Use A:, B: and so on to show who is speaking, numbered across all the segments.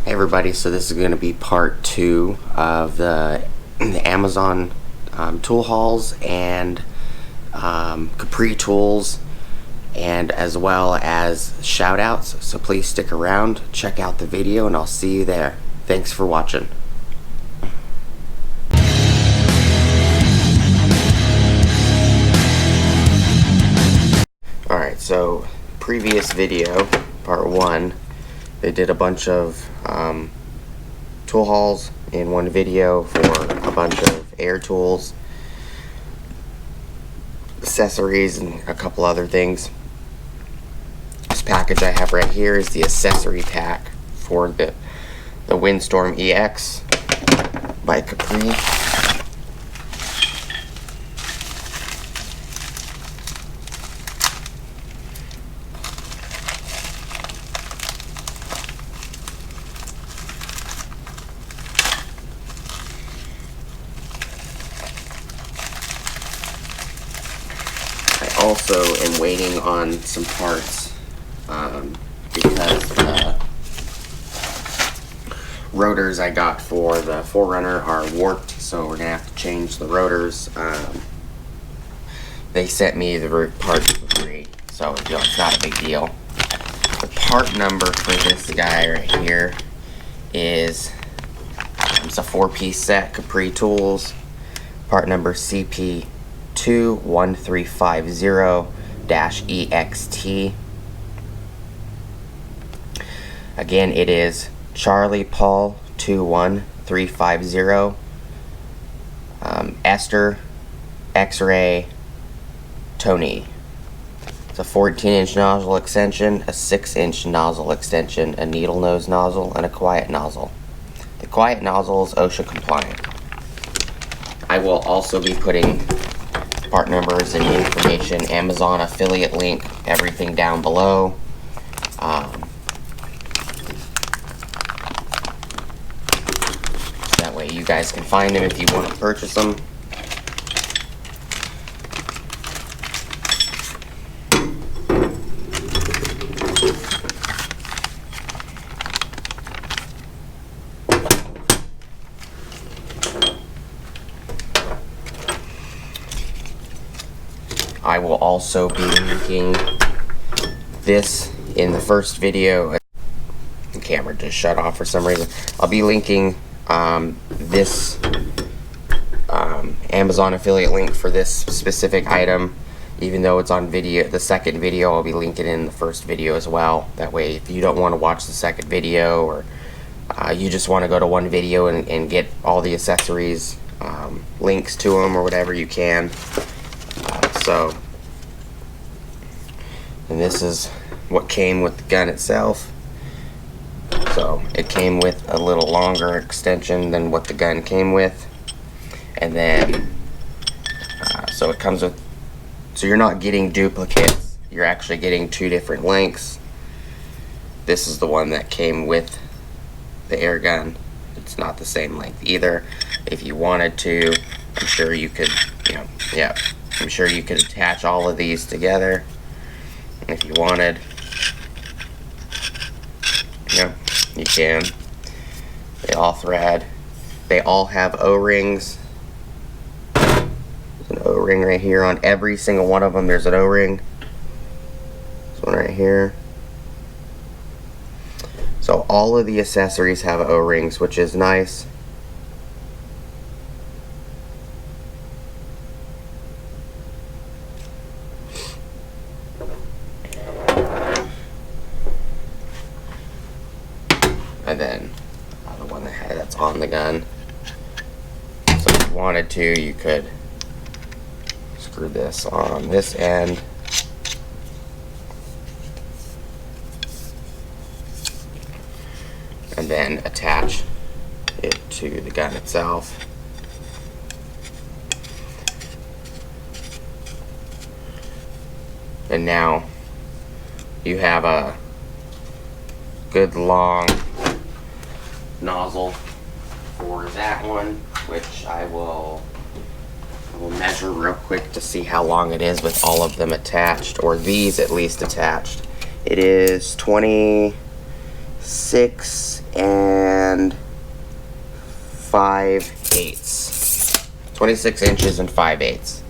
A: Hey everybody, so this is going to be part 2 of the Amazon tool hauls and Capri tools, and as well as shout outs. So please stick around, check out the video, and I'll see you there. Thanks for watching. Alright, so previous video, part 1, they did a bunch of tool hauls in one video for a bunch of air tools, accessories, and a couple other things. This package I have right here is the accessory pack for the Windstorm EX by Capri. I also am waiting on some parts because the rotors I got for the Forerunner are warped, so we're gonna have to change the rotors. They sent me the parts for free, so it's not a big deal. The part number for this guy right here is it's a 4-piece set, Capri tools. Part number CP 21350-EXT. Again, it is Charlie Paul 21350, Esther, X-Ray, Tony. It's a 14-inch nozzle extension, a 6-inch nozzle extension, a needle nose nozzle, and a quiet nozzle. The quiet nozzle is OSHA compliant. I will also be putting part numbers and information, Amazon affiliate link, everything down below. That way you guys can find them if you want to purchase them. I will also be linking this in the first video. The camera just shut off for some reason. I'll be linking this Amazon affiliate link for this specific item, even though it's on video. The second video I'll be linking in the first video as well. That way, if you don't want to watch the second video, or you just want to go to one video and get all the accessories, links to them or whatever, you can. And this is what came with the gun itself. So it came with a little longer extension than what the gun came with, and then so it comes with, so you're not getting duplicates, you're actually getting 2 different lengths. This is the one that came with the air gun. It's not the same length either. If you wanted to, I'm sure you could, I'm sure you could attach all of these together if you wanted. You can. They all thread. They all have O-rings. There's an O-ring right here on every single one of them. There's an O-ring. This one right here. So all of the accessories have O-rings, which is nice. And then the one that's on the gun. So if you wanted to, you could screw this on this end. And then attach it to the gun itself. And now you have a good long nozzle for that one, which I will measure real quick to see how long it is with all of them attached, or these at least attached. It is 26 and 5/8. 26 inches and 5/8.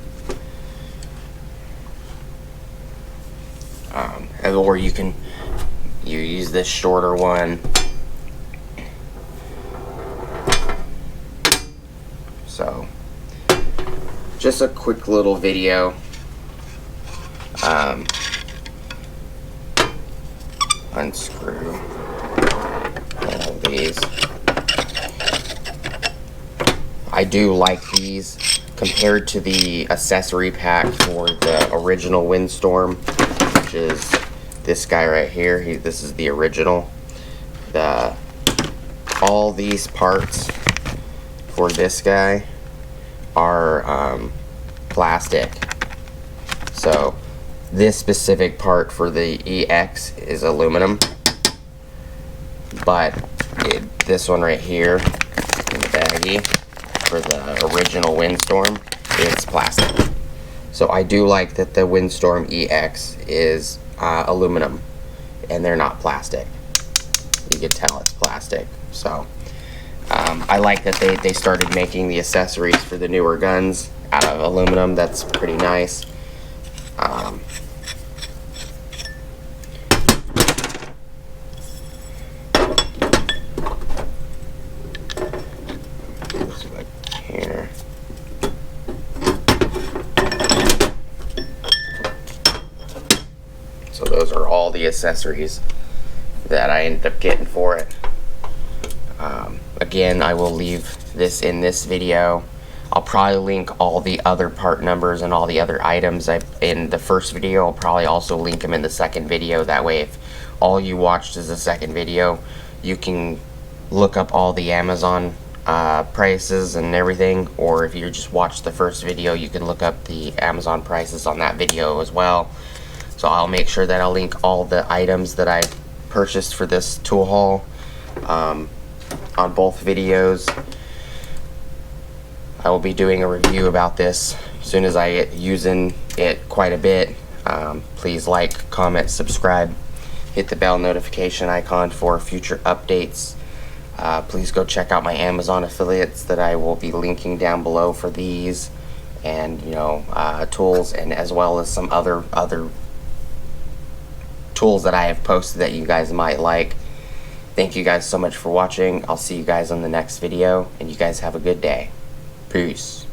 A: Or you use this shorter one. So, just a quick little video. Unscrew all of these. I do like these compared to the accessory pack for the original Windstorm, which is this guy right here. This is the original. All these parts for this guy are plastic. So this specific part for the EX is aluminum, but this one right here in the baggie for the original Windstorm is plastic. So I do like that the Windstorm EX is aluminum and they're not plastic. You can tell it's plastic. So I like that they started making the accessories for the newer guns out of aluminum. That's pretty nice. Here. So those are all the accessories that I ended up getting for it. Again, I will leave this in this video. I'll probably link all the other part numbers and all the other items in the first video. I'll probably also link them in the second video. That way, if all you watched is the second video, you can look up all the Amazon prices and everything. Or if you just watched the first video, you can look up the Amazon prices on that video as well. So I'll make sure that I'll link all the items that I purchased for this tool haul on both videos. I will be doing a review about this as soon as I get using it quite a bit. Please like, comment, subscribe, hit the bell notification icon for future updates. Please go check out my Amazon affiliates that I will be linking down below for these and tools, and as well as some other tools that I have posted that you guys might like. Thank you guys so much for watching. I'll see you guys on the next video, and you guys have a good day. Peace.